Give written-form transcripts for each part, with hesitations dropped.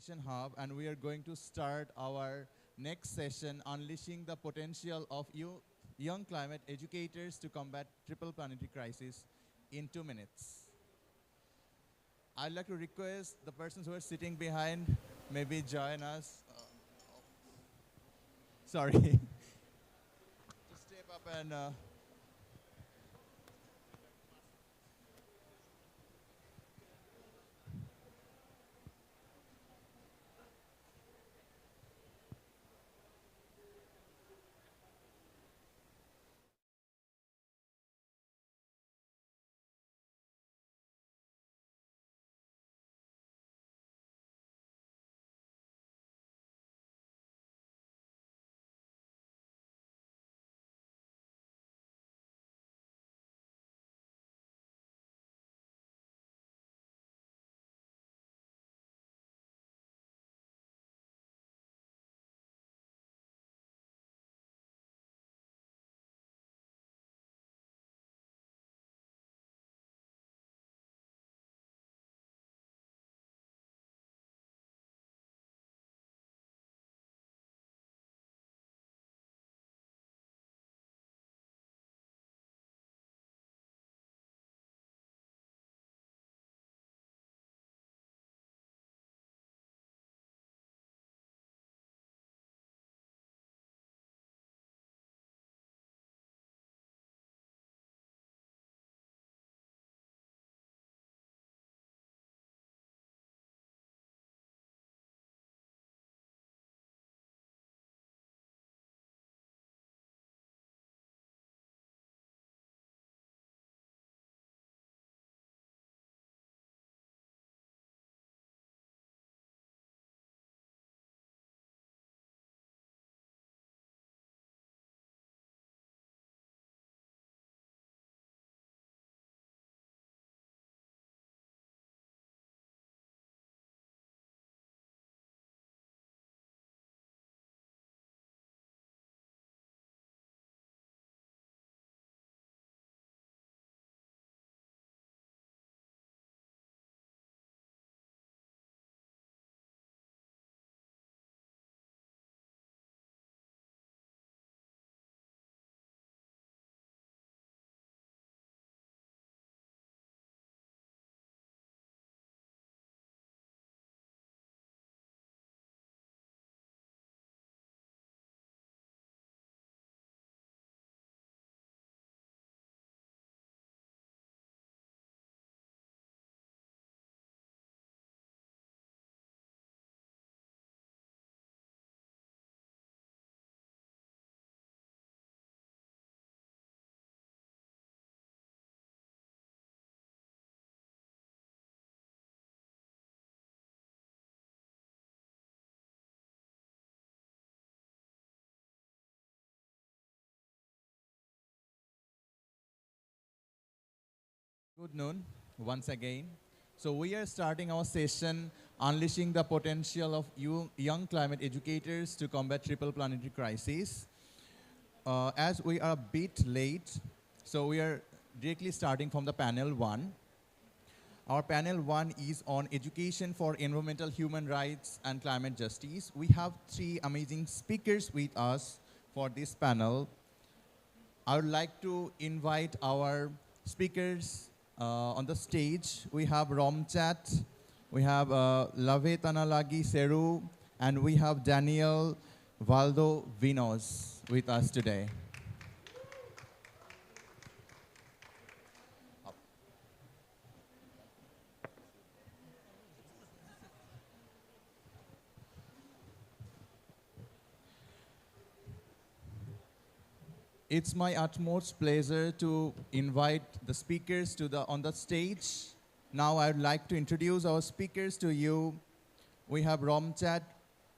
Innovation Hub, and we are going to start our next session, Unleashing the Potential of Young Climate Educators to Combat Triple Planetary Crisis, in 2 minutes. I'd like to request the persons who are sitting behind maybe join us. Sorry. To step up and good noon once again. So we are starting our session, Unleashing the Potential of Young Climate Educators to Combat Triple Planetary Crisis. As we are a bit late, so we are directly starting from the panel 1. Our panel 1 is on education for environmental human rights and climate justice. We have 3 amazing speakers with us for this panel. I would like to invite our speakers on the stage. We have Romchat, we have Lave Tanalagi Seru, and we have Daniel Valdo Vinos with us today. It's my utmost pleasure to invite the speakers on the stage. Now I'd like to introduce our speakers to you. We have Romchat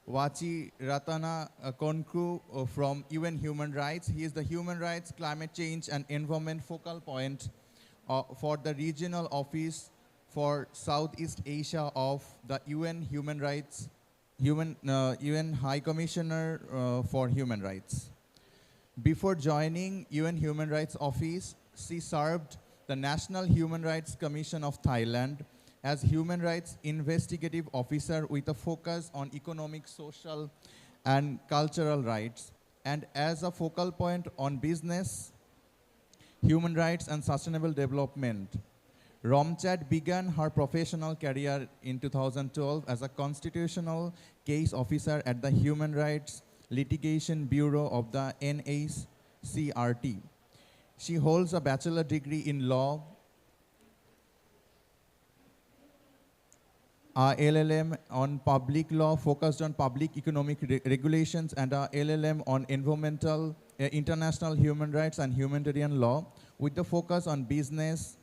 Wachi Ratana Konkru from UN Human Rights. He is the Human Rights, Climate Change and Environment focal point for the regional office for Southeast Asia of the UN Human Rights, UN High Commissioner for Human Rights. Before joining UN Human Rights Office, she served the National Human Rights Commission of Thailand as human rights investigative officer with a focus on economic, social, and cultural rights, and as a focal point on business, human rights, and sustainable development. Romchat began her professional career in 2012 as a constitutional case officer at the Human Rights Litigation Bureau of the NHCRT. She holds a bachelor degree in law, a LLM on public law focused on public economic regulations, and a LLM on environmental, international human rights and humanitarian law with the focus on business,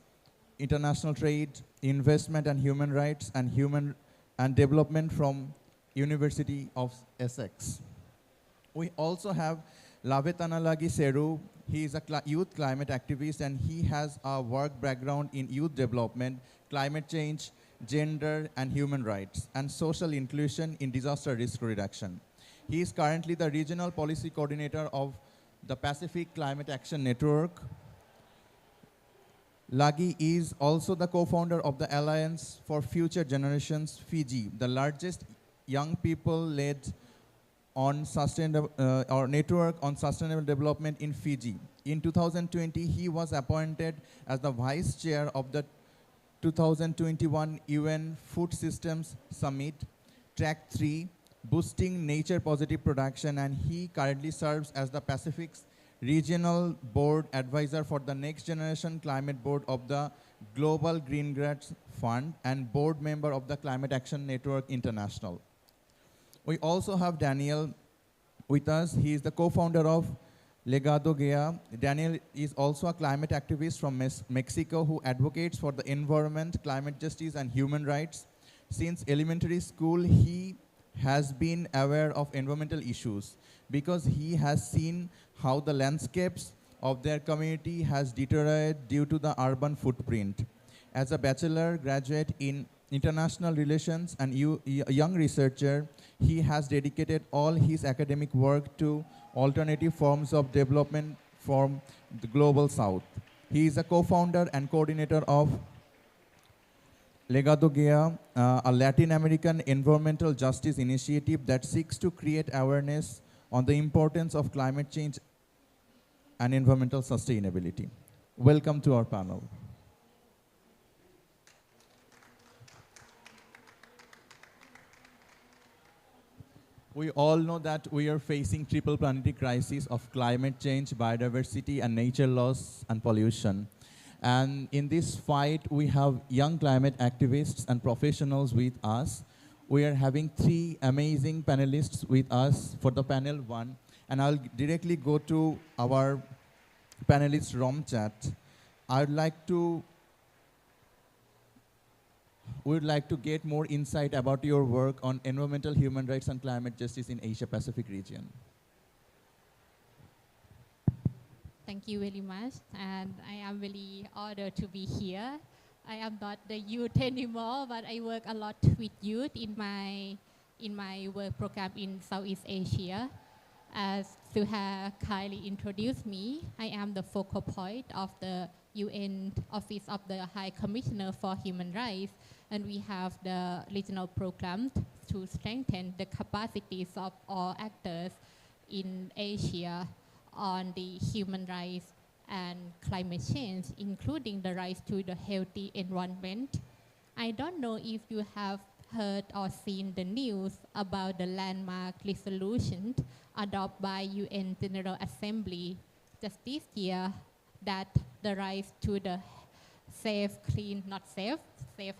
international trade, investment and human rights, and development from University of Essex. We also have Lavetanalagi Seru. He is a youth climate activist, and he has a work background in youth development, climate change, gender and human rights, and social inclusion in disaster risk reduction. He is currently the regional policy coordinator of the Pacific Climate Action Network. Lagi is also the co-founder of the Alliance for Future Generations Fiji, the largest young people-led on sustainable or network on sustainable development in Fiji. In 2020, he was appointed as the vice chair of the 2021 UN Food Systems Summit, Track 3, Boosting Nature Positive Production, and he currently serves as the Pacific's Regional Board Advisor for the Next Generation Climate Board of the Global Green Grants Fund and board member of the Climate Action Network International. We also have Daniel with us. He is the co-founder of Legado Gea. Daniel is also a climate activist from Mexico who advocates for the environment, climate justice, and human rights. Since elementary school, he has been aware of environmental issues because he has seen how the landscapes of their community has deteriorated due to the urban footprint. As a bachelor graduate in international relations and a young researcher, he has dedicated all his academic work to alternative forms of development from the global south. He is a co-founder and coordinator of Legado Gea, a Latin American environmental justice initiative that seeks to create awareness on the importance of climate change and environmental sustainability. Welcome to our panel. We all know that we are facing triple planetary crisis of climate change, biodiversity, and nature loss and pollution. And in this fight, we have young climate activists and professionals with us. We are having 3 amazing panelists with us for the panel 1. And I'll directly go to our panelist Romchat. We would like to get more insight about your work on environmental, human rights, and climate justice in Asia-Pacific region. Thank you very much, and I am really honored to be here. I am not the youth anymore, but I work a lot with youth in my work program in Southeast Asia. As Suha kindly introduced me, I am the focal point of the UN Office of the High Commissioner for Human Rights, and we have the regional program to strengthen the capacities of all actors in Asia on the human rights and climate change, including the right to the healthy environment. I don't know if you have heard or seen the news about the landmark resolution adopted by UN General Assembly just this year that the right to the safe, clean, not safe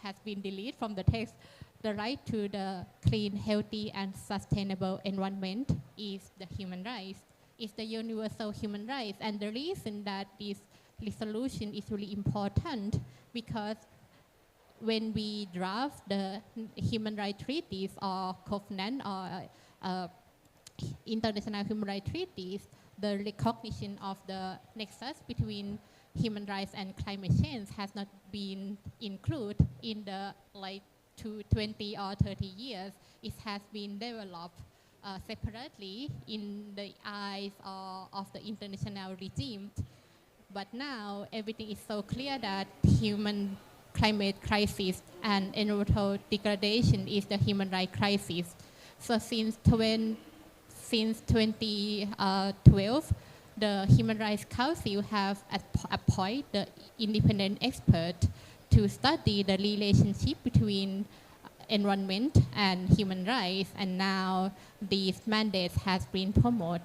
has been deleted from the text. The right to the clean, healthy, and sustainable environment is the human rights. It's the universal human rights. And the reason that this resolution is really important because when we draft the human rights treaties or covenant or international human rights treaties, the recognition of the nexus between human rights and climate change has not been included in the 20 or 30 years. It has been developed separately in the eyes of the international regime. But now everything is so clear that human climate crisis and environmental degradation is the human rights crisis. So since 2012, the Human Rights Council have appointed the independent expert to study the relationship between environment and human rights, and now these mandates has been promoted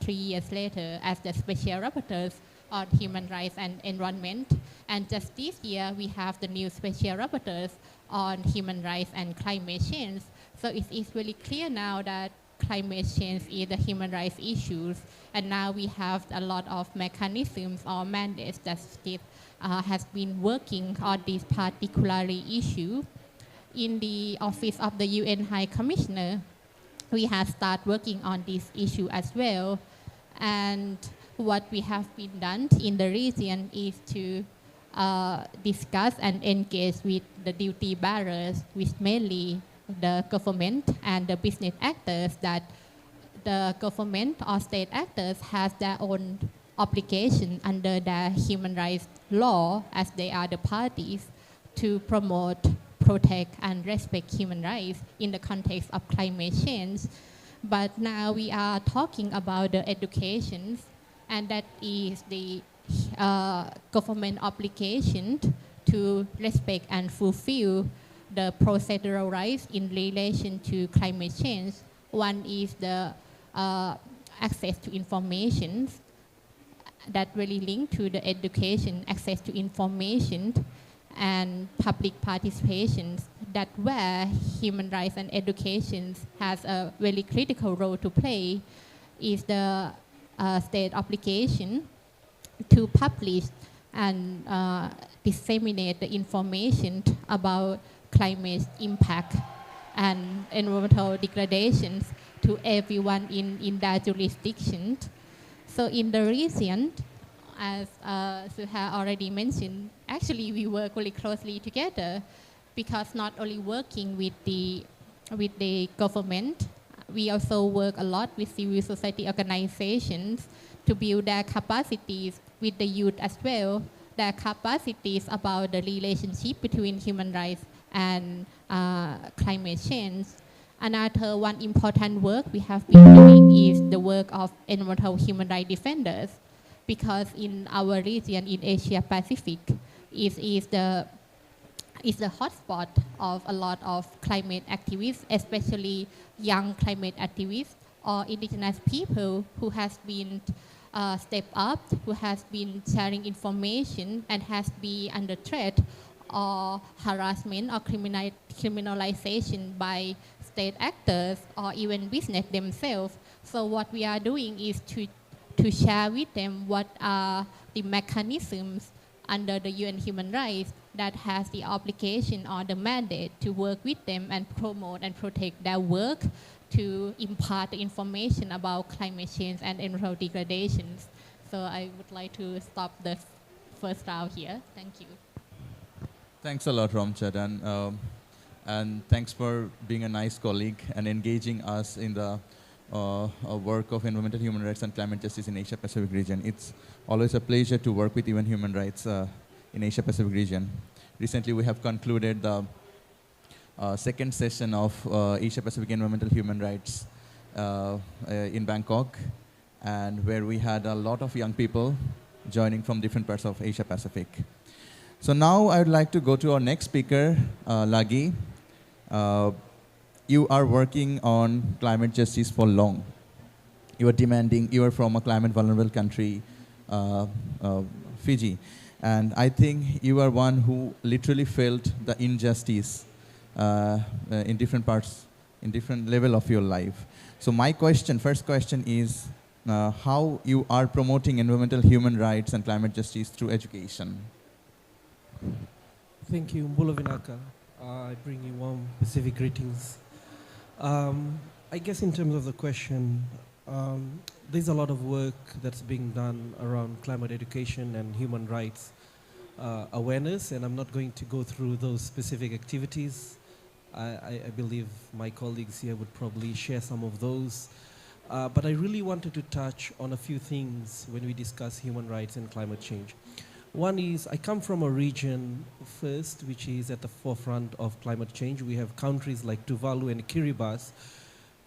3 years later as the special rapporteurs on human rights and environment. And just this year, we have the new special rapporteurs on human rights and climate change. So it is really clear now that climate change is the human rights issues, and now we have a lot of mechanisms or mandates that has been working on this particular issue. In the Office of the UN High Commissioner, we have started working on this issue as well. And what we have been done in the region is to discuss and engage with the duty bearers, which mainly the government and the business actors, that the government or state actors has their own obligation under the human rights law, as they are the parties, to promote, protect and respect human rights in the context of climate change. But now we are talking about the education, and that is the government obligation to respect and fulfill the procedural rights in relation to climate change. One is the access to information, that really linked to the education, access to information and public participation, that where human rights and education has a very critical role to play, is the state obligation to publish and disseminate the information about climate impact and environmental degradations to everyone in their jurisdiction. So in the region, as Suha already mentioned, actually we work really closely together, because not only working with the government, we also work a lot with civil society organizations to build their capacities with the youth as well, their capacities about the relationship between human rights and climate change. Another one important work we have been doing is the work of environmental human rights defenders, because in our region in Asia Pacific is the hotspot of a lot of climate activists, especially young climate activists or indigenous people who has been stepped up, who has been sharing information and has been under threat or harassment or criminalization by state actors or even business themselves. So what we are doing is to share with them what are the mechanisms under the UN human rights that has the obligation or the mandate to work with them and promote and protect their work, to impart the information about climate change and environmental degradations. So I would like to stop the first round here. Thank you. Thanks a lot, Ramchad, and thanks for being a nice colleague and engaging us in the work of environmental human rights and climate justice in Asia Pacific region. It's always a pleasure to work with UN human rights in Asia Pacific region. Recently, we have concluded the second session of Asia Pacific environmental human rights in Bangkok, and where we had a lot of young people joining from different parts of Asia Pacific. So now I would like to go to our next speaker, Lagi. You are working on climate justice for long. You are from a climate vulnerable country, Fiji. And I think you are one who literally felt the injustice in different parts, in different level of your life. So my first question is, how you are promoting environmental human rights and climate justice through education? Thank you, Mbula Vinaka. I bring you warm Pacific greetings. I guess in terms of the question, there's a lot of work that's being done around climate education and human rights awareness, and I'm not going to go through those specific activities. I believe my colleagues here would probably share some of those. But I really wanted to touch on a few things when we discuss human rights and climate change. One is I come from a region first, which is at the forefront of climate change. We have countries like Tuvalu and Kiribati,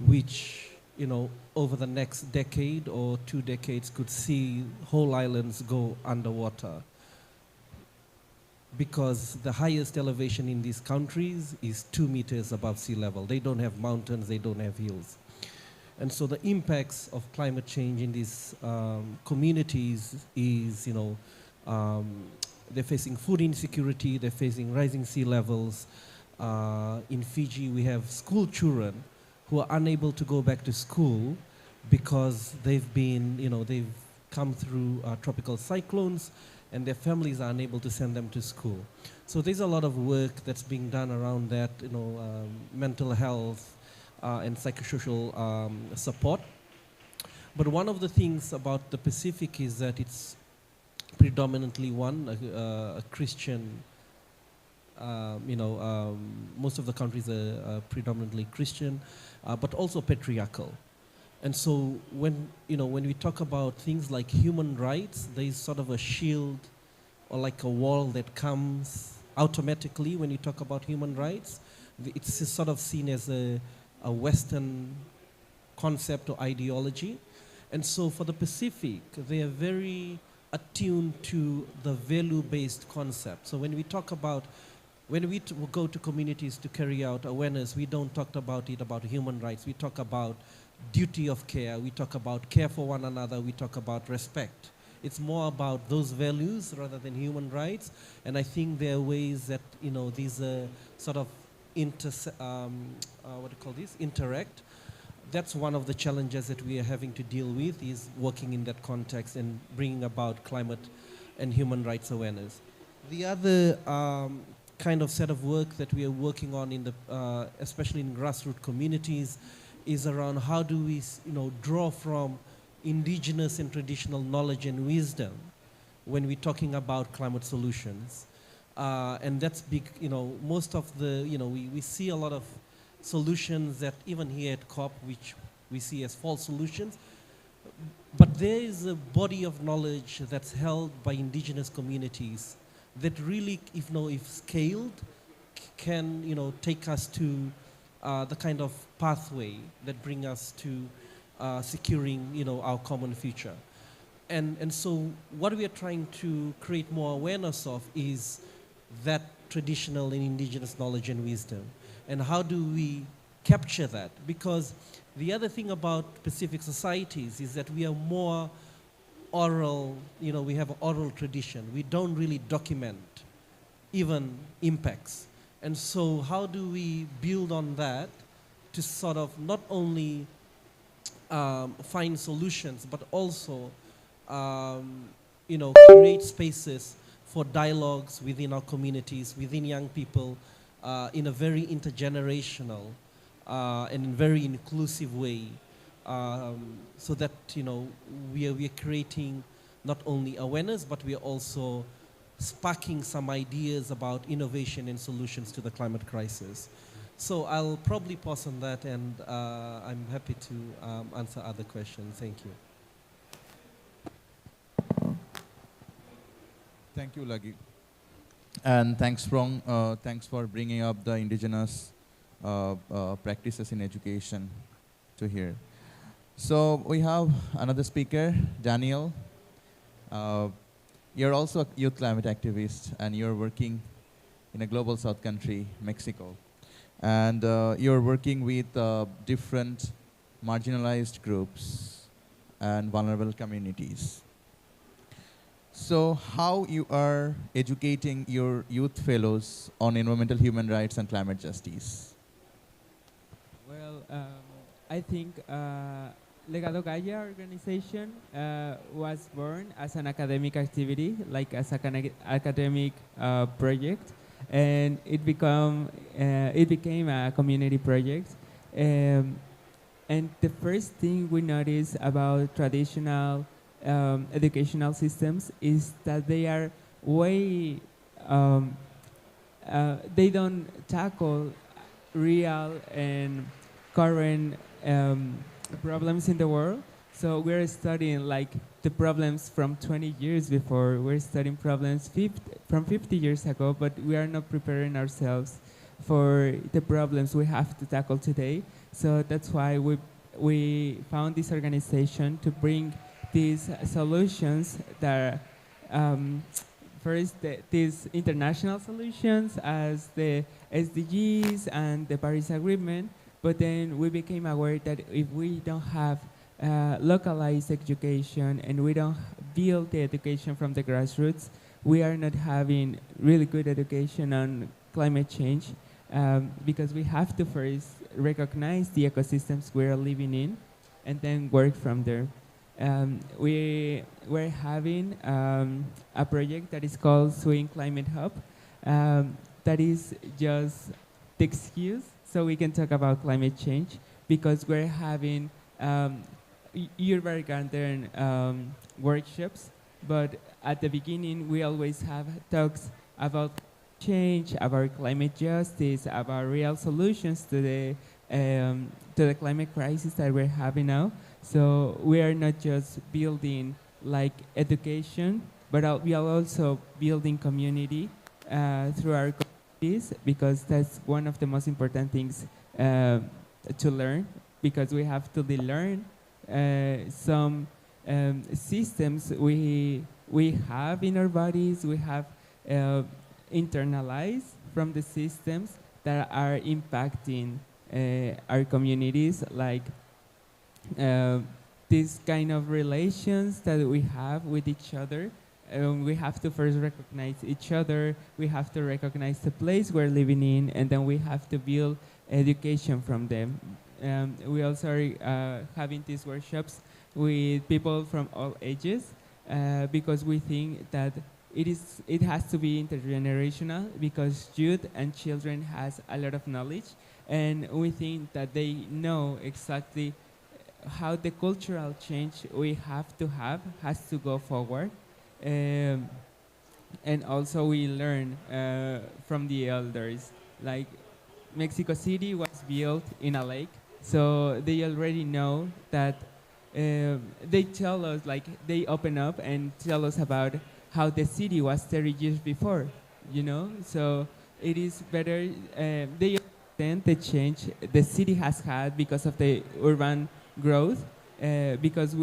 which, you know, over the next decade or 2 decades could see whole islands go underwater, because the highest elevation in these countries is 2 meters above sea level. They don't have mountains, they don't have hills. And so the impacts of climate change in these communities is, you know, they're facing food insecurity, they're facing rising sea levels. In Fiji, we have school children who are unable to go back to school because they've been, you know, they've come through tropical cyclones and their families are unable to send them to school. So there's a lot of work that's being done around that, you know, mental health and psychosocial support. But one of the things about the Pacific is that it's predominantly a Christian, you know, most of the countries are predominantly Christian, but also patriarchal. And so when, you know, when we talk about things like human rights, there is sort of a shield or like a wall that comes automatically when you talk about human rights. It's sort of seen as a Western concept or ideology. And so for the Pacific, they are very attuned to the value-based concept. So when we talk about, when we go to communities to carry out awareness, we don't talk about it about human rights. We talk about duty of care. We talk about care for one another. We talk about respect. It's more about those values rather than human rights. And I think there are ways that, you know, these sort of interact. That's one of the challenges that we are having to deal with, is working in that context and bringing about climate and human rights awareness. The other kind of set of work that we are working on in the, especially in grassroots communities, is around how do we, you know, draw from indigenous and traditional knowledge and wisdom when we're talking about climate solutions. And that's big, you know, most of the, you know, we see a lot of solutions that even here at COP, which we see as false solutions, but there is a body of knowledge that's held by indigenous communities that really, if scaled, can, you know, take us to the kind of pathway that bring us to securing, you know, our common future. And so what we are trying to create more awareness of is that traditional and indigenous knowledge and wisdom. And how do we capture that? Because the other thing about Pacific societies is that we are more oral, you know, we have an oral tradition. We don't really document even impacts. And so how do we build on that to sort of not only find solutions, but also, you know, create spaces for dialogues within our communities, within young people, in a very intergenerational and very inclusive way, so that, you know, we are creating not only awareness, but we are also sparking some ideas about innovation and solutions to the climate crisis. So I'll probably pause on that, and I'm happy to answer other questions. Thank you. Thank you, Lagi. And thanks for bringing up the indigenous practices in education to here. So we have another speaker, Daniel. You're also a youth climate activist, and you're working in a global south country, Mexico. And you're working with different marginalized groups and vulnerable communities. So how you are educating your youth fellows on environmental human rights and climate justice? Well, I think Legado Gaia organization was born as an academic activity, like as an academic project, and it became a community project. And the first thing we noticed about traditional educational systems is that they are way, they don't tackle real and current problems in the world. So we're studying like the problems from 20 years before. We're studying problems from 50 years ago, but we are not preparing ourselves for the problems we have to tackle today. So that's why we found this organization to bring these solutions that first, these international solutions as the SDGs and the Paris Agreement, but then we became aware that if we don't have localized education and we don't build the education from the grassroots, we are not having really good education on climate change because we have to first recognize the ecosystems we're living in and then work from there. We're having a project that is called Swing Climate Hub that is just the excuse so we can talk about climate change because we're having year-by-garden workshops, but at the beginning we always have talks about change, about climate justice, about real solutions to the climate crisis that we're having now. So we are not just building like education, but we are also building community through our communities because that's one of the most important things to learn because we have to learn some systems we have in our bodies, we have internalized from the systems that are impacting our communities, like these kind of relations that we have with each other. We have to first recognize each other, we have to recognize the place we're living in, and then we have to build education from them. We also are having these workshops with people from all ages because we think that it has to be intergenerational because youth and children has a lot of knowledge, and we think that they know exactly how the cultural change we have has to go forward. And also we learn from the elders. Like Mexico City was built in a lake, so they already know that they tell us, like they open up and tell us about how the city was 30 years before, you know? So it is better, they understand the change the city has had because of the urban growth, because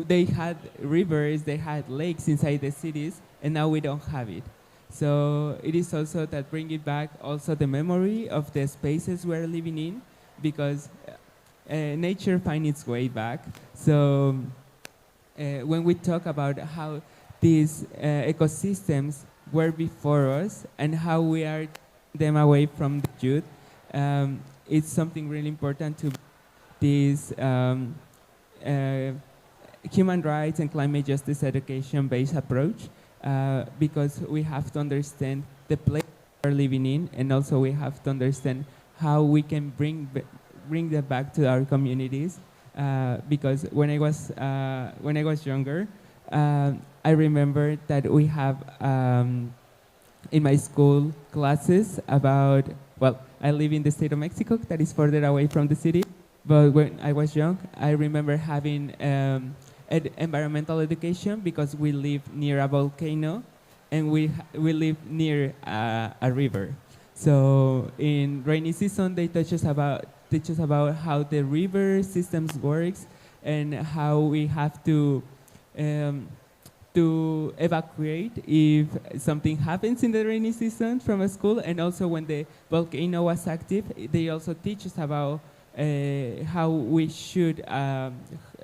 they had rivers, they had lakes inside the cities, and now we don't have it. So it is also that bringing back also the memory of the spaces we're living in, because nature finds its way back. So when we talk about how these ecosystems were before us and how we are them away from the youth, it's something really important to this human rights and climate justice education-based approach, because we have to understand the place we're living in, and also we have to understand how we can bring them back to our communities. Because when I was younger, I remember that we have in my school classes about, well, I live in the state of Mexico, that is further away from the city. But when I was young, I remember having environmental education because we live near a volcano and we live near a river. So in rainy season, they teach us about how the river systems works and how we have to evacuate if something happens in the rainy season from a school. And also when the volcano was active, they also teach us about how we should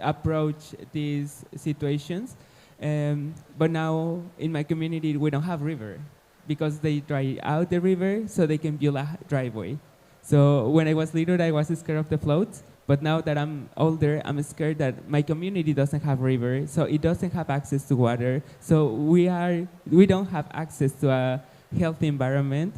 approach these situations. But now in my community, we don't have river because they dry out the river so they can build a driveway. So when I was little, I was scared of the floods. But now that I'm older, I'm scared that my community doesn't have river, so it doesn't have access to water. So we don't have access to a healthy environment.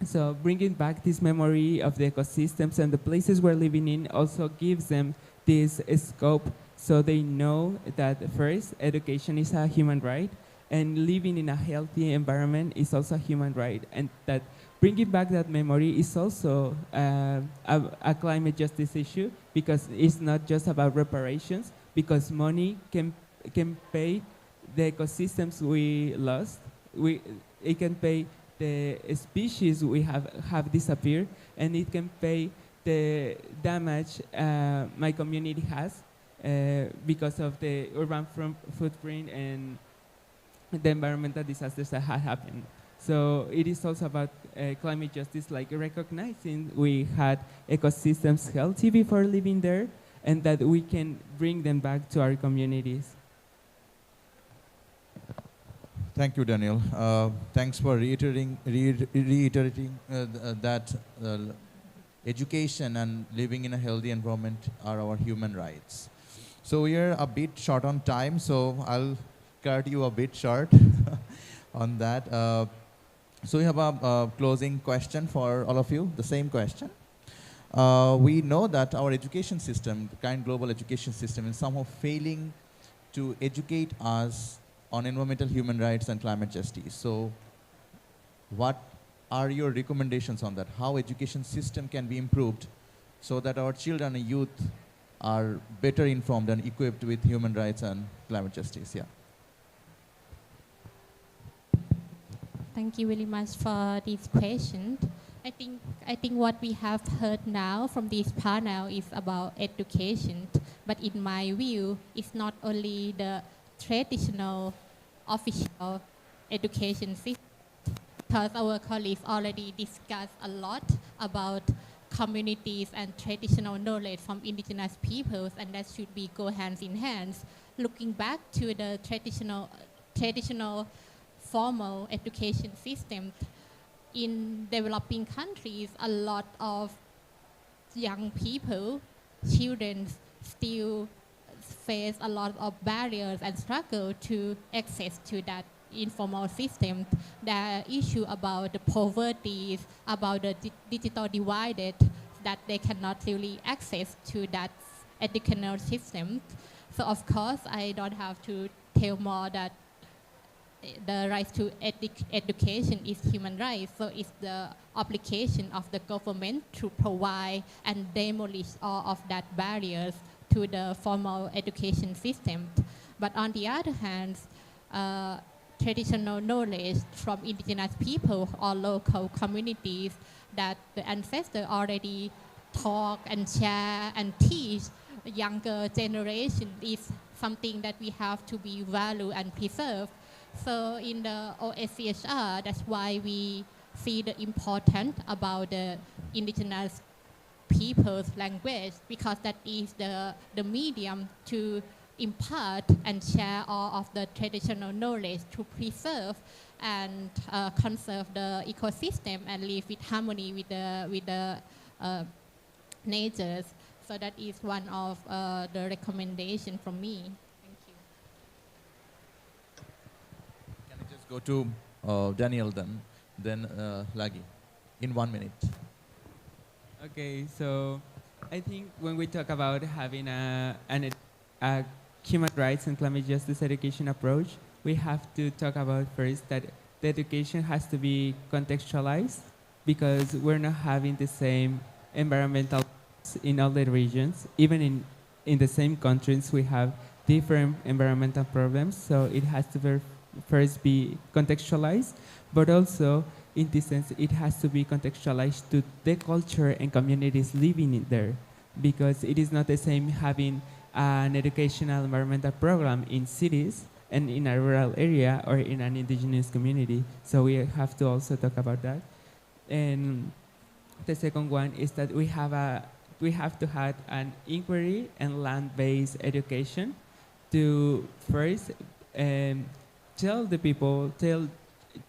So bringing back this memory of the ecosystems and the places we're living in also gives them this scope, so they know that first, education is a human right, and living in a healthy environment is also a human right, and that bringing back that memory is also a climate justice issue, because it's not just about reparations, because money can pay the ecosystems we lost. It can pay the species we have disappeared, and it can pay the damage my community has because of the urban footprint and the environmental disasters that have happened. So it is also about climate justice, like recognizing we had ecosystems healthy before living there, and that we can bring them back to our communities. Thank you, Daniel. Thanks for reiterating that education and living in a healthy environment are our human rights. So we are a bit short on time, so I'll cut you a bit short on that. So we have a closing question for all of you, the same question. We know that our education system, the current global education system, is somehow failing to educate us on environmental human rights and climate justice. So what are your recommendations on that? How education system can be improved so that our children and youth are better informed and equipped with human rights and climate justice? Yeah. Thank you very much for this question. I think what we have heard now from this panel is about education, but in my view, it's not only the traditional official education system, because our colleagues already discussed a lot about communities and traditional knowledge from indigenous peoples, and that should be go hands in hands. Looking back to the traditional formal education system in developing countries, a lot of young people, children, still face a lot of barriers and struggle to access to that informal system. The issue about the poverty, about the digital divided, that they cannot really access to that educational system. So of course, I don't have to tell more that the right to education is human rights, so it's the obligation of the government to provide and demolish all of that barriers to the formal education system. But on the other hand, traditional knowledge from indigenous people or local communities that the ancestors already talk and share and teach younger generation is something that we have to be valued and preserve. So in the OSCHR, that's why we see the importance about the indigenous people's language, because that is the medium to impart and share all of the traditional knowledge to preserve and conserve the ecosystem and live with harmony with the natures. So that is one of the recommendation from me. Can I just go to Daniel then Lagi, in 1 minute. Okay, so I think when we talk about having a human rights and climate justice education approach, we have to talk about first that the education has to be contextualized, because we're not having the same environmental in all the regions. Even in the same countries, we have different environmental problems, so it has to first be contextualized, but also in this sense, it has to be contextualized to the culture and communities living in there, because it is not the same having an educational environmental program in cities and in a rural area or in an indigenous community. So we have to also talk about that. And the second one is that we have to have an inquiry and land-based education to first tell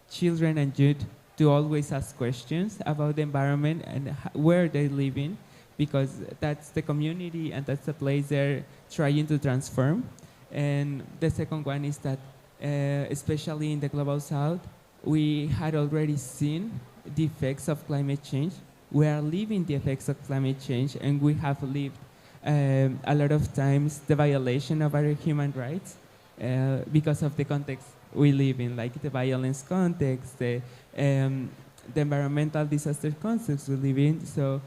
children and youth to always ask questions about the environment and where they live in, because that's the community and that's the place they're trying to transform. And the second one is that, especially in the Global South, we had already seen the effects of climate change. We are living the effects of climate change, and we have lived a lot of times the violation of our human rights because of the context we live in, like the violence context, the environmental disaster context we live in. So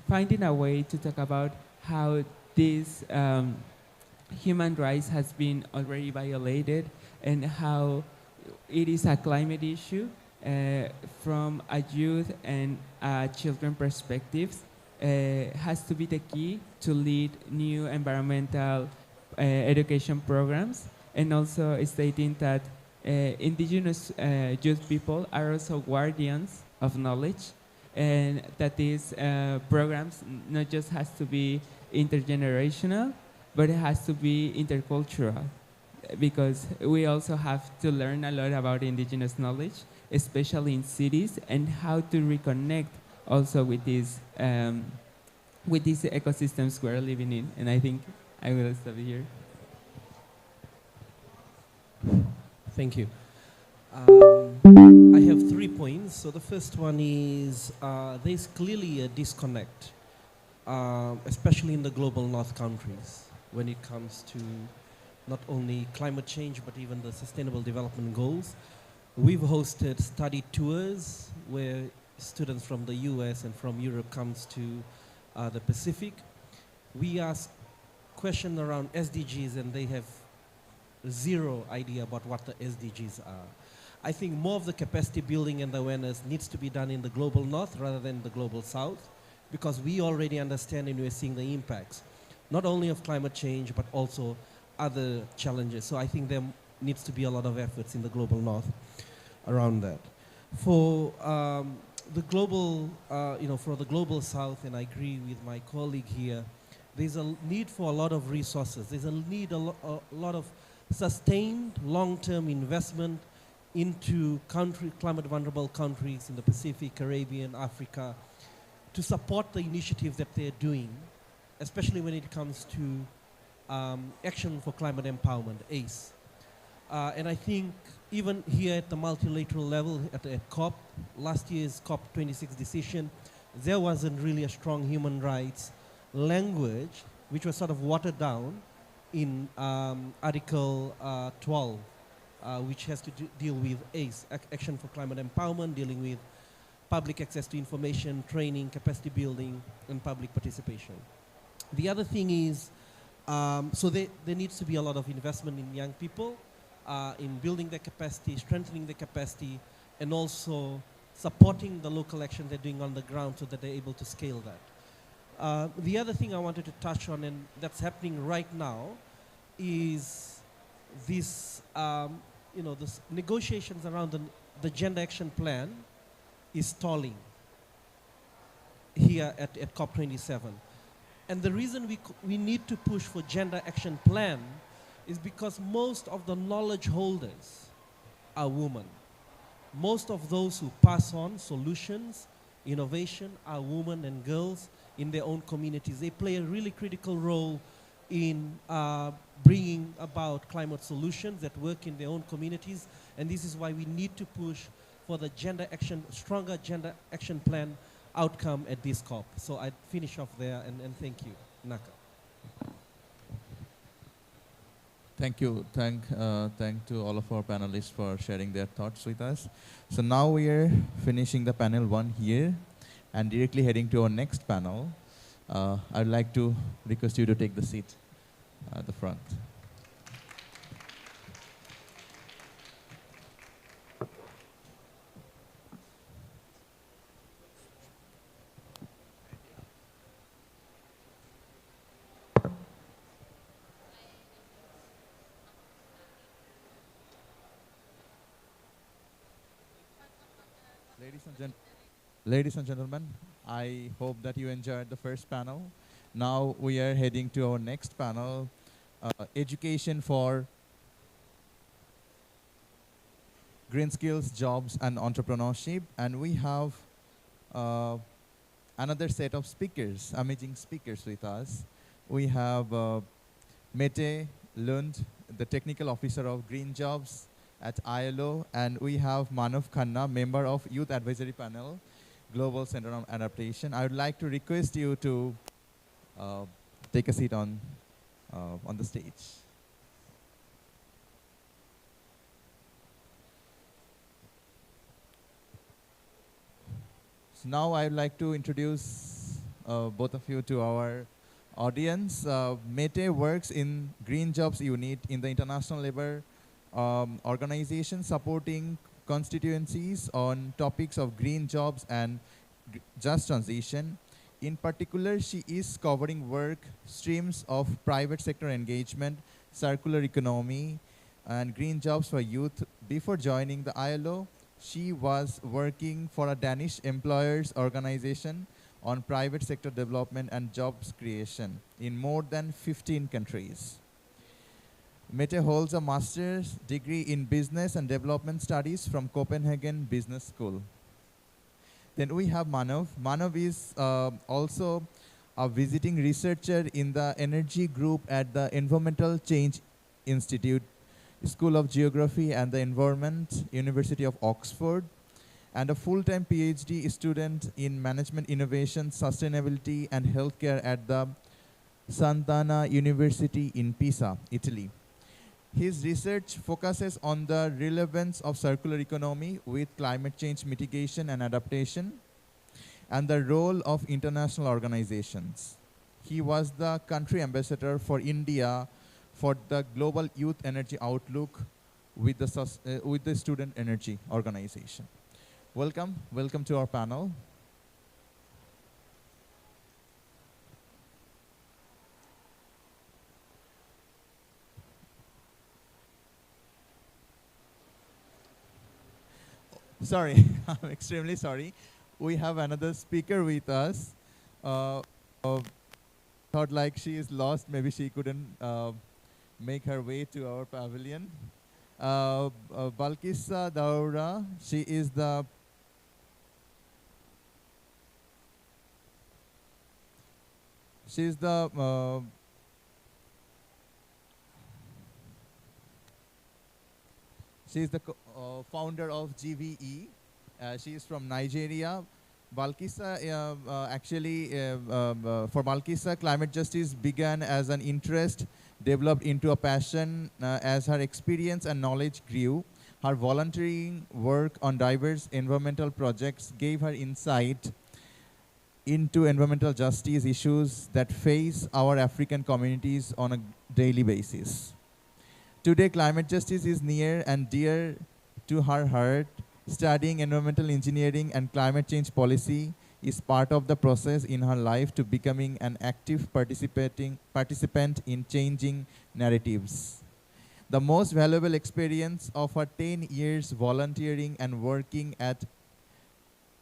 finding a way to talk about how these human rights has been already violated and how it is a climate issue from a youth and children perspectives has to be the key to lead new environmental education programs, and also stating that indigenous youth people are also guardians of knowledge, and that these programs not just has to be intergenerational, but it has to be intercultural, because we also have to learn a lot about indigenous knowledge, especially in cities, and how to reconnect also with these ecosystems we're living in. And I think I will stop here. Thank you. I have 3 points. So the first one is there's clearly a disconnect, especially in the global north countries, when it comes to not only climate change, but even the sustainable development goals. We've hosted study tours where students from the US and from Europe comes to the Pacific. We ask questions around SDGs and they have zero idea about what the SDGs are. I think more of the capacity building and awareness needs to be done in the global north rather than the global south, because we already understand and we're seeing the impacts, not only of climate change, but also other challenges. So I think there needs to be a lot of efforts in the global north around that. For the global, for the global south, and I agree with my colleague here, there's a need for a lot of resources. There's a need a lot of sustained long-term investment into climate vulnerable countries in the Pacific, Caribbean, Africa, to support the initiatives that they're doing, especially when it comes to Action for Climate Empowerment, ACE. And I think even here at the multilateral level, at COP, last year's COP26 decision, there wasn't really a strong human rights language, which was sort of watered down in Article 12, which has to deal with ACE, Action for Climate Empowerment, dealing with public access to information, training, capacity building, and public participation. The other thing is, so there needs to be a lot of investment in young people, in building their capacity, strengthening their capacity, and also supporting the local action they're doing on the ground so that they're able to scale that. The other thing I wanted to touch on, and that's happening right now, is this, this negotiations around the Gender Action Plan is stalling here at COP27. And the reason we need to push for Gender Action Plan is because most of the knowledge holders are women. Most of those who pass on solutions, innovation, are women and girls in their own communities. They play a really critical role in bringing about climate solutions that work in their own communities. And this is why we need to push for the stronger gender action plan outcome at this COP. So I'd finish off there and thank you. Naka. Thank you. Thank to all of our panelists for sharing their thoughts with us. So now we are finishing the panel 1 here and directly heading to our next panel. I'd like to request you to take the seat at the front. Ladies and gentlemen, I hope that you enjoyed the first panel. Now we are heading to our next panel, Education for Green Skills, Jobs and Entrepreneurship. And we have another set of speakers, amazing speakers with us. We have Mette Lund, the Technical Officer of Green Jobs at ILO, and we have Manav Khanna, member of Youth Advisory Panel, Global Center on Adaptation. I would like to request you to take a seat on the stage. So now I would like to introduce both of you to our audience. Mete works in Green Jobs Unit in the International Labour Organization, supporting constituencies on topics of green jobs and just transition. In particular, she is covering work streams of private sector engagement, circular economy, and green jobs for youth. Before joining the ILO, she was working for a Danish employers organization on private sector development and jobs creation in more than 15 countries. Mette holds a master's degree in business and development studies from Copenhagen Business School. Then we have Manav. Manav is also a visiting researcher in the energy group at the Environmental Change Institute, School of Geography and the Environment, University of Oxford, and a full-time PhD student in Management Innovation, Sustainability and Healthcare at the Sant'Anna University in Pisa, Italy. His research focuses on the relevance of circular economy with climate change mitigation and adaptation, and the role of international organizations. He was the country ambassador for India for the Global Youth Energy Outlook with the Student Energy Organization. Welcome to our panel. Sorry, I'm extremely sorry. We have another speaker with us. Thought like she is lost, maybe she couldn't make her way to our pavilion. Balkissa Daura, she is the founder of GVE. She is from Nigeria. Balkissa, for Balkissa, climate justice began as an interest, developed into a passion as her experience and knowledge grew. Her volunteering work on diverse environmental projects gave her insight into environmental justice issues that face our African communities on a daily basis. Today, climate justice is near and dear to her heart. Studying environmental engineering and climate change policy is part of the process in her life to becoming an active participant in changing narratives. The most valuable experience of her 10 years volunteering and working at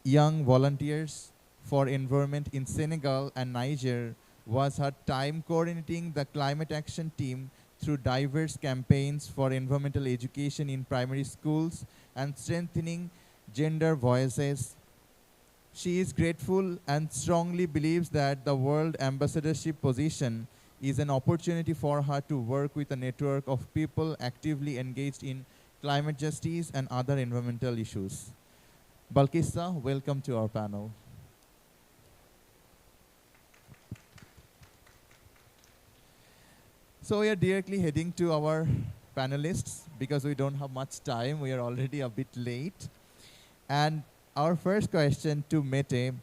Young Volunteers for Environment in Senegal and Niger was her time coordinating the climate action team through diverse campaigns for environmental education in primary schools and strengthening gender voices. She is grateful and strongly believes that the World Ambassadorship position is an opportunity for her to work with a network of people actively engaged in climate justice and other environmental issues. Balkissa, welcome to our panel. So we are directly heading to our panelists because we don't have much time. We are already a bit late. And our first question to Mete,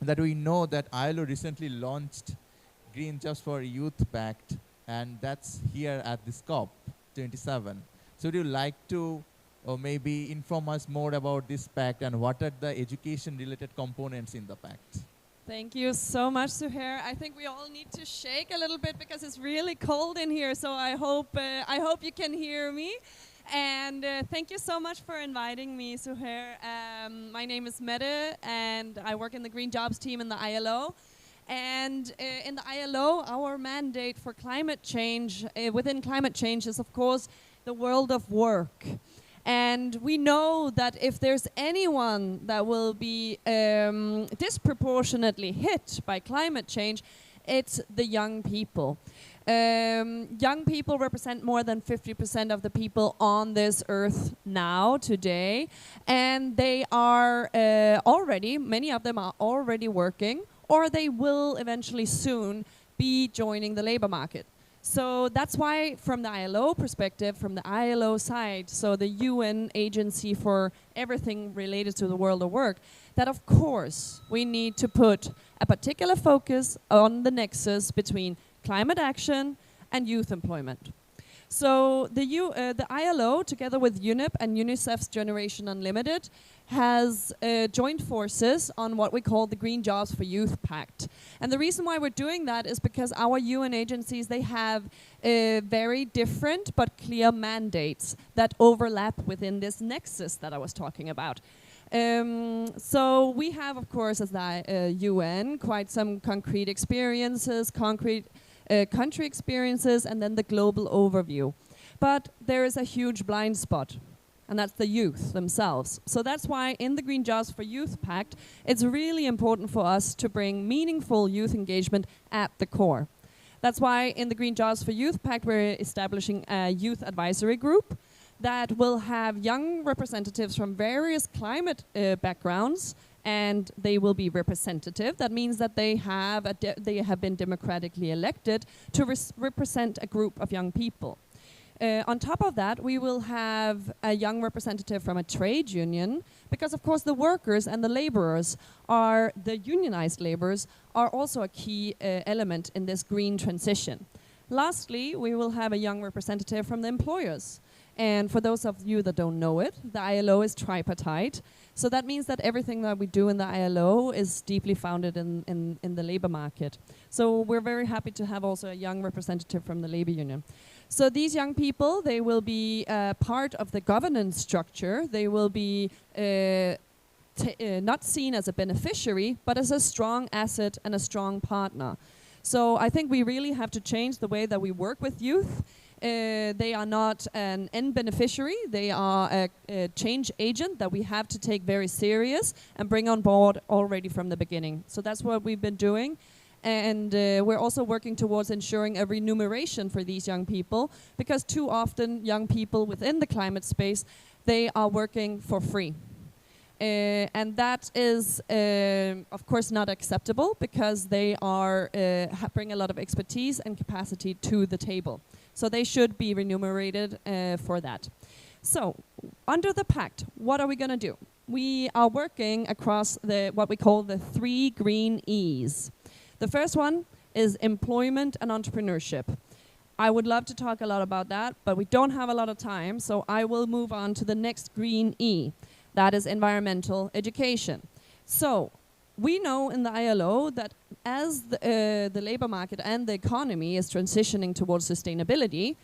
that we know that ILO recently launched Green Jobs for Youth Pact, and that's here at this COP27. So would you like to maybe inform us more about this pact and what are the education-related components in the pact? Thank you so much, Suhair. I think we all need to shake a little bit because it's really cold in here. So I hope you can hear me. And thank you so much for inviting me, Suhair. My name is Mette, and I work in the Green Jobs team in the ILO. And in the ILO, our mandate for climate change, within climate change, is of course the world of work. And we know that if there's anyone that will be disproportionately hit by climate change, it's the young people. Young people represent more than 50% of the people on this earth now, today. And they are many of them are already working, or they will eventually soon be joining the labor market. So that's why, from the ILO perspective, from the ILO side, so the UN agency for everything related to the world of work, that of course we need to put a particular focus on the nexus between climate action and youth employment. So the ILO, together with UNEP and UNICEF's Generation Unlimited, has joined forces on what we call the Green Jobs for Youth Pact. And the reason why we're doing that is because our UN agencies, they have very different but clear mandates that overlap within this nexus that I was talking about. So we have, of course, as the UN, quite some concrete experiences, concrete country experiences, and then the global overview. But there is a huge blind spot, and that's the youth themselves. So that's why in the Green Jobs for Youth Pact, it's really important for us to bring meaningful youth engagement at the core. That's why in the Green Jobs for Youth Pact, we're establishing a youth advisory group that will have young representatives from various climate backgrounds, and they will be representative. That means that they have been democratically elected to represent a group of young people. On top of that, we will have a young representative from a trade union, because of course the workers and the laborers are, the unionized laborers, are also a key element in this green transition. Lastly, we will have a young representative from the employers. And for those of you that don't know it, the ILO is tripartite. So that means that everything that we do in the ILO is deeply founded in the labor market. So we're very happy to have also a young representative from the labor union. So these young people, they will be part of the governance structure. They will be not seen as a beneficiary, but as a strong asset and a strong partner. So I think we really have to change the way that we work with youth. They are not an end beneficiary. They are a change agent that we have to take very serious and bring on board already from the beginning. So that's what we've been doing. And we're also working towards ensuring a remuneration for these young people, because too often young people within the climate space, they are working for free. And that is, of course, not acceptable, because they are bring a lot of expertise and capacity to the table. So they should be remunerated for that. So under the pact, what are we going to do? We are working across what we call the 3 green E's. The first one is employment and entrepreneurship. I would love to talk a lot about that, but we don't have a lot of time, so I will move on to the next green E. That is environmental education. So we know in the ILO that as the labor market and the economy is transitioning towards sustainability,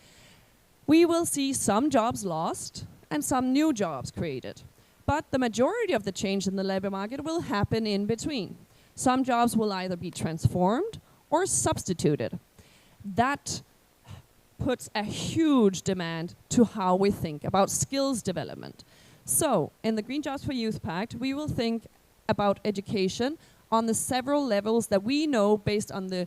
we will see some jobs lost and some new jobs created. But the majority of the change in the labor market will happen in between. Some jobs will either be transformed or substituted. That puts a huge demand to how we think about skills development. So in the Green Jobs for Youth Pact, we will think about education on the several levels that we know, based on the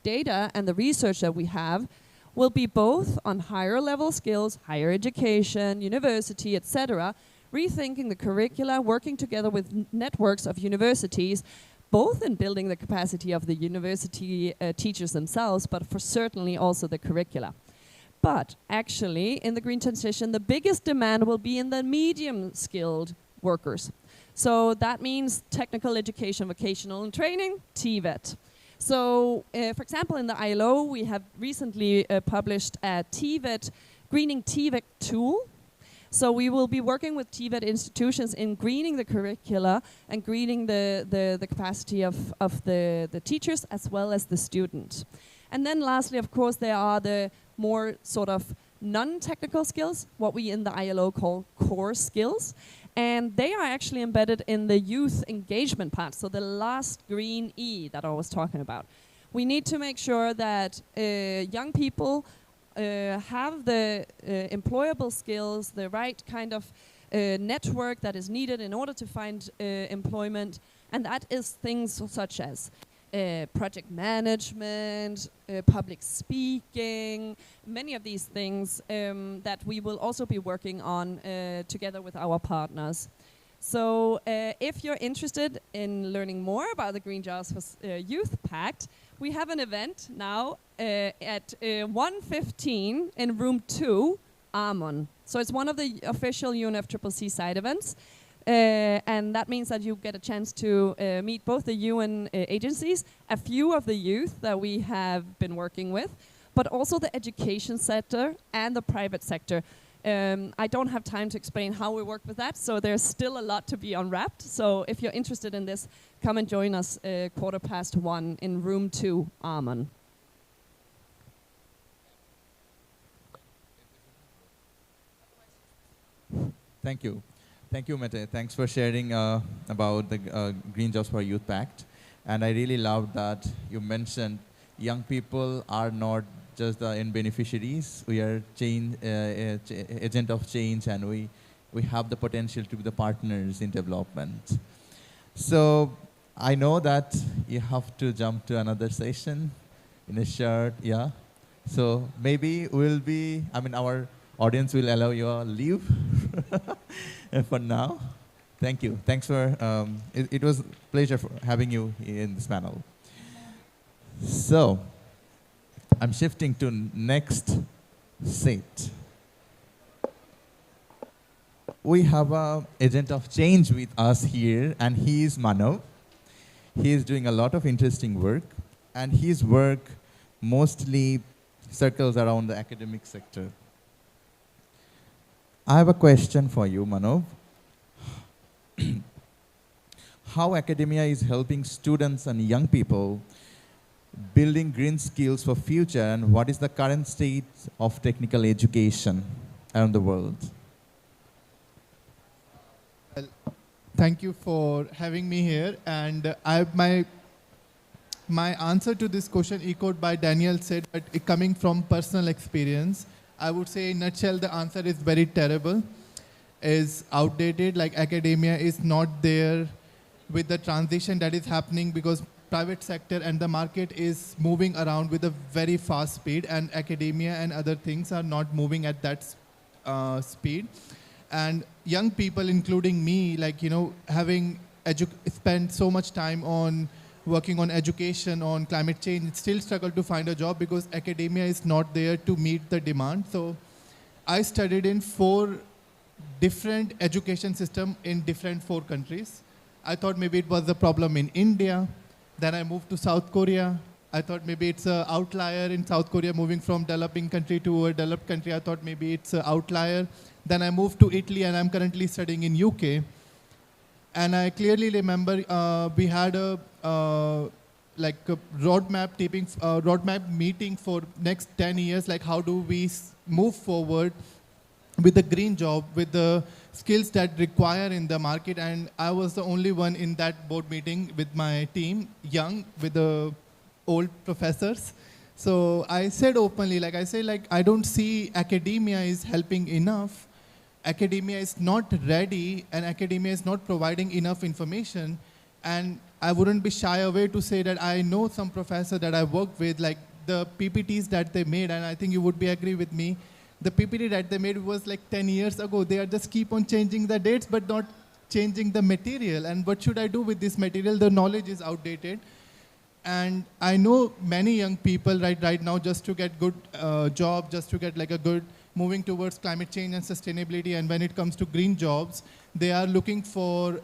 data and the research that we have, will be both on higher level skills, higher education, university, etc., rethinking the curricula, working together with networks of universities, both in building the capacity of the university teachers themselves, but for certainly also the curricula. But actually, in the green transition, the biggest demand will be in the medium-skilled workers. So that means technical education, vocational and training, TVET. So, for example, in the ILO, we have recently published a TVET, greening TVET tool. So we will be working with TVET institutions in greening the curricula and greening the capacity of the teachers as well as the students. And then lastly, of course, there are the more sort of non-technical skills, what we in the ILO call core skills. And they are actually embedded in the youth engagement part, so the last green E that I was talking about. We need to make sure that young people have the employable skills, the right kind of network that is needed in order to find employment, and that is things such as project management, public speaking, many of these things that we will also be working on together with our partners. So if you're interested in learning more about the Green Jobs for Youth Pact, we have an event now at 1:15 in room 2, Amon. So it's one of the official UNFCCC side events. And that means that you get a chance to meet both the UN agencies, a few of the youth that we have been working with, but also the education sector and the private sector. I don't have time to explain how we work with that, so there's still a lot to be unwrapped. So if you're interested in this, come and join us 1:15 in room 2, Armon. Thank you. Thank you, Mette. Thanks for sharing about the Green Jobs for Youth Pact. And I really loved that you mentioned young people are not just the end beneficiaries. We are agent of change, and we have the potential to be the partners in development. So I know that you have to jump to another session in a short, yeah. So maybe our audience will allow you a leave for now. Thank you. Thanks for, it was a pleasure for having you in this panel. So, I'm shifting to next seat. We have an agent of change with us here, and he is Manav. He is doing a lot of interesting work, and his work mostly circles around the academic sector. I have a question for you, Manav. How academia is helping students and young people building green skills for future, and what is the current state of technical education around the world? Well, thank you for having me here. And my answer to this question, echoed by Daniel, said that coming from personal experience, I would say in a nutshell, the answer is very terrible, is outdated. Like academia is not there with the transition that is happening, because private sector and the market is moving around with a very fast speed, and academia and other things are not moving at that speed. And young people, including me, having spent so much time on working on education, on climate change, still struggle to find a job because academia is not there to meet the demand. So I studied in 4 different education systems in different 4 countries. I thought maybe it was the problem in India. Then I moved to South Korea. I thought maybe it's an outlier in South Korea, moving from developing country to a developed country. I thought maybe it's an outlier. Then I moved to Italy, and I'm currently studying in UK. And I clearly remember we had a roadmap meeting for next 10 years, like how do we move forward with the green job, with the skills that require in the market. And I was the only one in that board meeting with my team, young, with the old professors. So I said openly, I don't see academia is helping enough. Academia is not ready, and academia is not providing enough information. And I wouldn't be shy away to say that I know some professor that I work with, like the PPTs that they made, and I think you would be agree with me. The PPT that they made was like 10 years ago. They are just keep on changing the dates, but not changing the material. And what should I do with this material? The knowledge is outdated. And I know many young people right now, just to get good job, just to get like a good moving towards climate change and sustainability. And when it comes to green jobs, they are looking for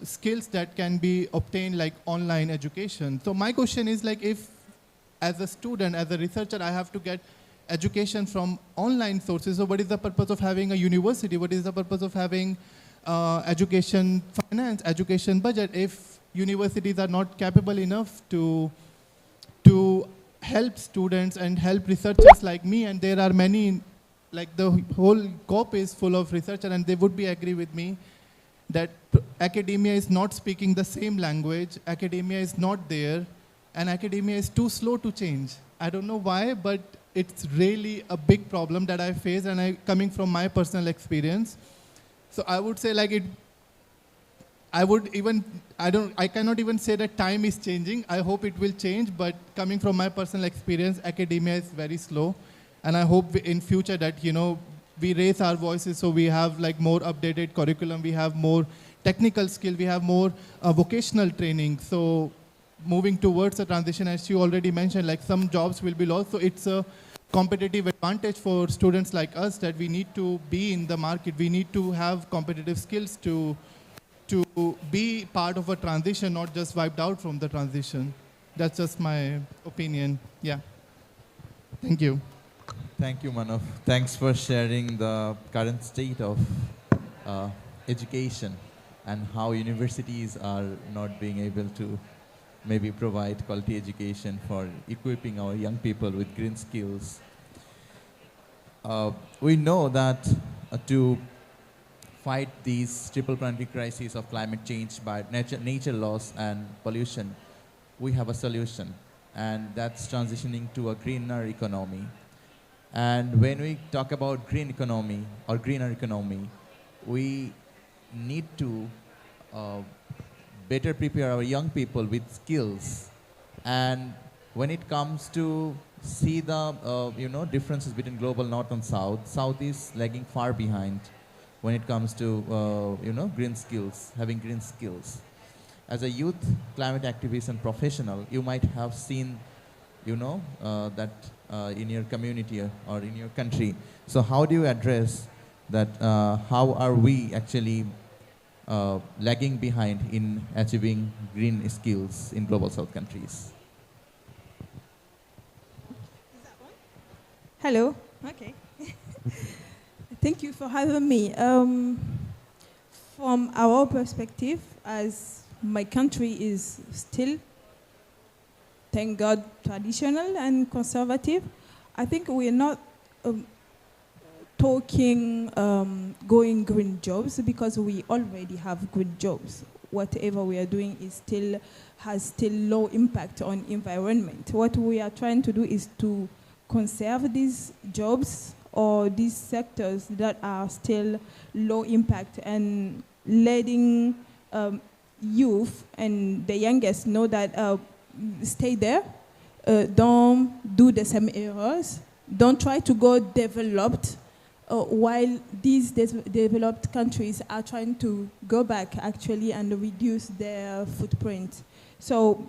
skills that can be obtained like online education. So my question is, like, if as a student, as a researcher, I have to get education from online sources, so what is the purpose of having a university? What is the purpose of having education finance, education budget, if universities are not capable enough to help students and help researchers like me? And there are many, like the whole COP is full of researchers, and they would be agree with me that academia is not speaking the same language, academia is not there, and academia is too slow to change. I don't know why, but it's really a big problem that I face, and coming from my personal experience. So I would say, like, I cannot even say that time is changing. I hope it will change, but coming from my personal experience, academia is very slow. And I hope in future that, we raise our voices, so we have like more updated curriculum, we have more technical skill, we have more vocational training. So moving towards a transition, as you already mentioned, like some jobs will be lost. So it's a competitive advantage for students like us, that we need to be in the market. We need to have competitive skills to be part of a transition, not just wiped out from the transition. That's just my opinion. Yeah. Thank you. Thank you, Manav. Thanks for sharing the current state of education and how universities are not being able to maybe provide quality education for equipping our young people with green skills. We know that to fight these triple planetary crises of climate change by nature loss and pollution, we have a solution, and that's transitioning to a greener economy. And when we talk about green economy or greener economy, we need to better prepare our young people with skills. And when it comes to see the differences between global north and south, south is lagging far behind when it comes to green skills, having green skills. As a youth climate activist and professional, you might have seen that in your community or in your country. So how do you address that? How are we actually lagging behind in achieving green skills in global south countries? Hello. Okay. Thank you for having me. From our perspective, as my country is still, thank God, traditional and conservative, I think we're not talking going green jobs, because we already have green jobs. Whatever we are doing has still low impact on environment. What we are trying to do is to conserve these jobs or these sectors that are still low impact, and letting youth and the youngest know that stay there, don't do the same errors, don't try to go developed, while these developed countries are trying to go back actually and reduce their footprint. So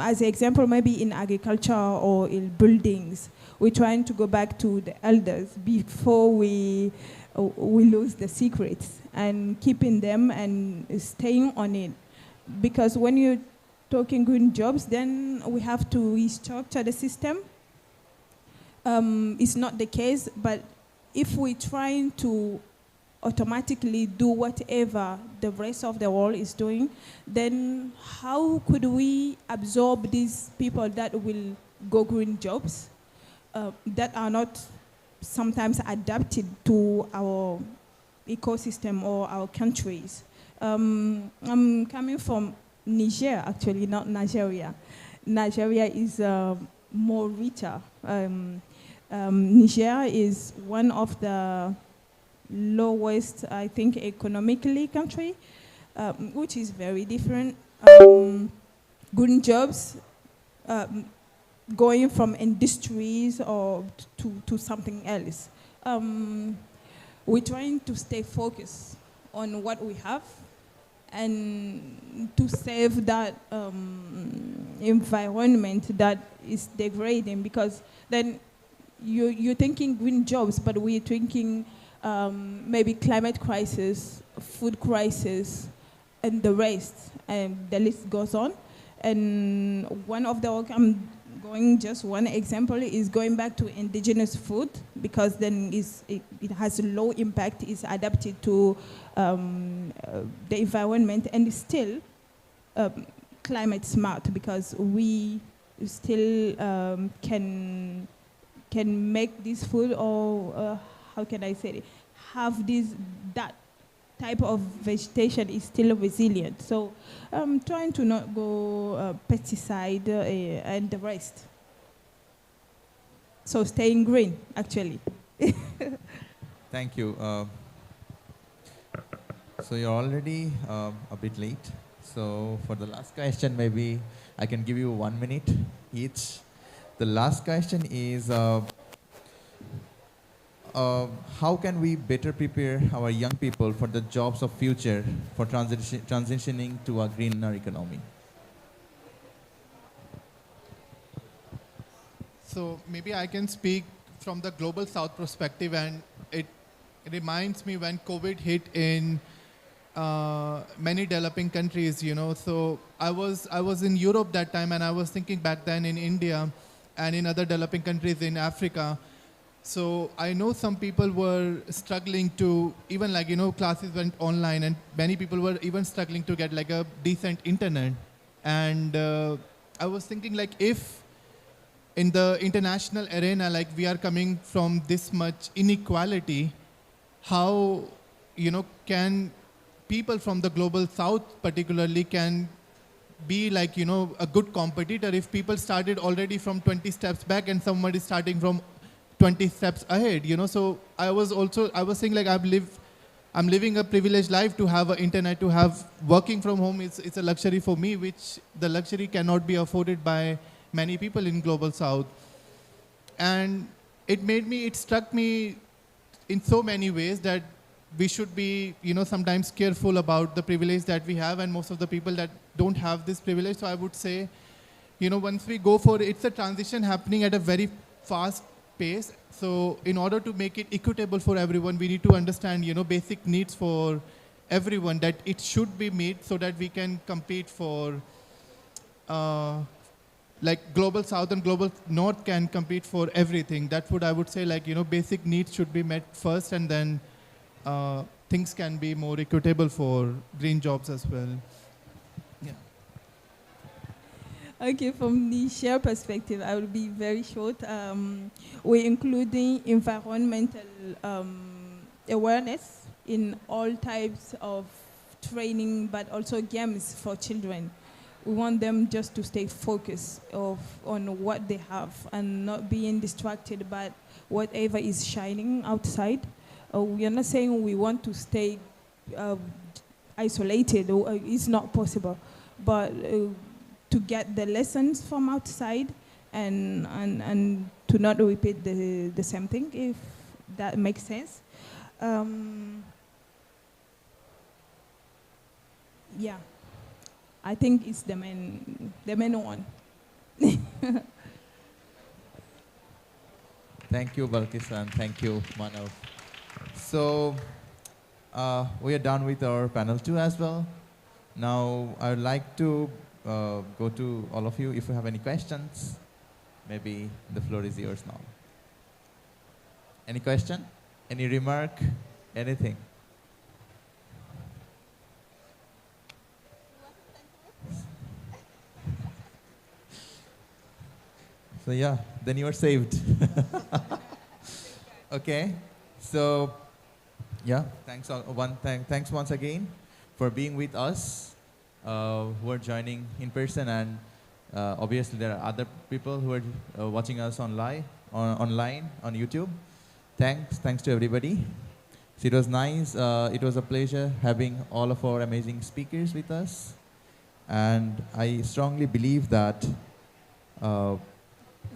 as an example, maybe in agriculture or in buildings, we're trying to go back to the elders before we lose the secrets, and keeping them and staying on it. Because when you're talking green jobs, then we have to restructure the system. It's not the case, but if we're trying to automatically do whatever the rest of the world is doing, then how could we absorb these people that will go green jobs that are not sometimes adapted to our ecosystem or our countries? I'm coming from Niger, actually, not Nigeria. Nigeria is more richer. Niger is one of the lowest, I think, economically country, which is very different. Green jobs, going from industries or to something else. We're trying to stay focused on what we have and to save that environment that is degrading, because then you're thinking green jobs, but we're thinking maybe climate crisis, food crisis, and the rest, and the list goes on. And one of the work I'm going, just one example, is going back to indigenous food, because then it has a low impact, it's adapted to the environment, and it's still climate smart, because we still can make this food, or how can I say it, have that type of vegetation is still resilient. So trying to not go pesticide and the rest. So staying green, actually. Thank you. So you're already a bit late. So for the last question, maybe I can give you 1 minute each. The last question is, how can we better prepare our young people for the jobs of future, for transitioning to a greener economy? So maybe I can speak from the global south perspective, and it reminds me when COVID hit in many developing countries, So I was in Europe that time, and I was thinking back then in India and in other developing countries in Africa. So I know some people were struggling to, even classes went online, and many people were even struggling to get like a decent internet. And I was thinking, like, if in the international arena, like, we are coming from this much inequality, how, can people from the global south particularly can be like, a good competitor if people started already from 20 steps back and somebody starting from 20 steps ahead, So I was saying, like, I'm living a privileged life to have an internet, to have working from home. It's a luxury for me, which the luxury cannot be afforded by many people in global south. And it struck me in so many ways that we should be, sometimes careful about the privilege that we have, and most of the people that don't have this privilege. So I would say, once we go for it, it's a transition happening at a very fast pace. So in order to make it equitable for everyone, we need to understand, basic needs for everyone, that it should be met so that we can compete for, like, global south and global north can compete for everything. That's what I would say, like, basic needs should be met first, and then things can be more equitable for green jobs as well. Yeah. Okay, from the share perspective, I will be very short. We're including environmental awareness in all types of training, but also games for children. We want them just to stay focused on what they have and not being distracted by whatever is shining outside. We are not saying we want to stay isolated. It's not possible. But to get the lessons from outside and to not repeat the same thing, if that makes sense. Yeah, I think it's the main one. Thank you, Balkis, and thank you, Manav. So we are done with our panel 2 as well. Now I would like to go to all of you. If you have any questions, maybe the floor is yours now. Any question? Any remark? Anything? So yeah, then you are saved. Okay, so yeah, thanks once again for being with us, who are joining in person, and obviously there are other people who are watching us online on YouTube. Thanks to everybody. So it was nice. It was a pleasure having all of our amazing speakers with us, and I strongly believe that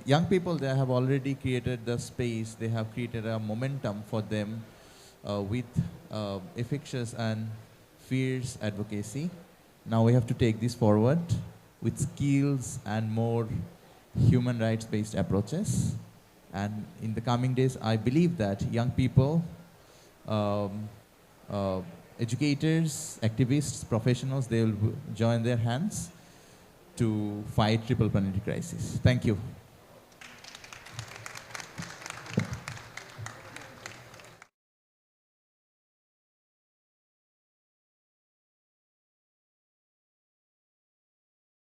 young people, they have already created the space. They have created a momentum for them with efficacious and fierce advocacy. Now we have to take this forward with skills and more human rights-based approaches. And in the coming days, I believe that young people, educators, activists, professionals, they will join their hands to fight triple planetary crisis. Thank you.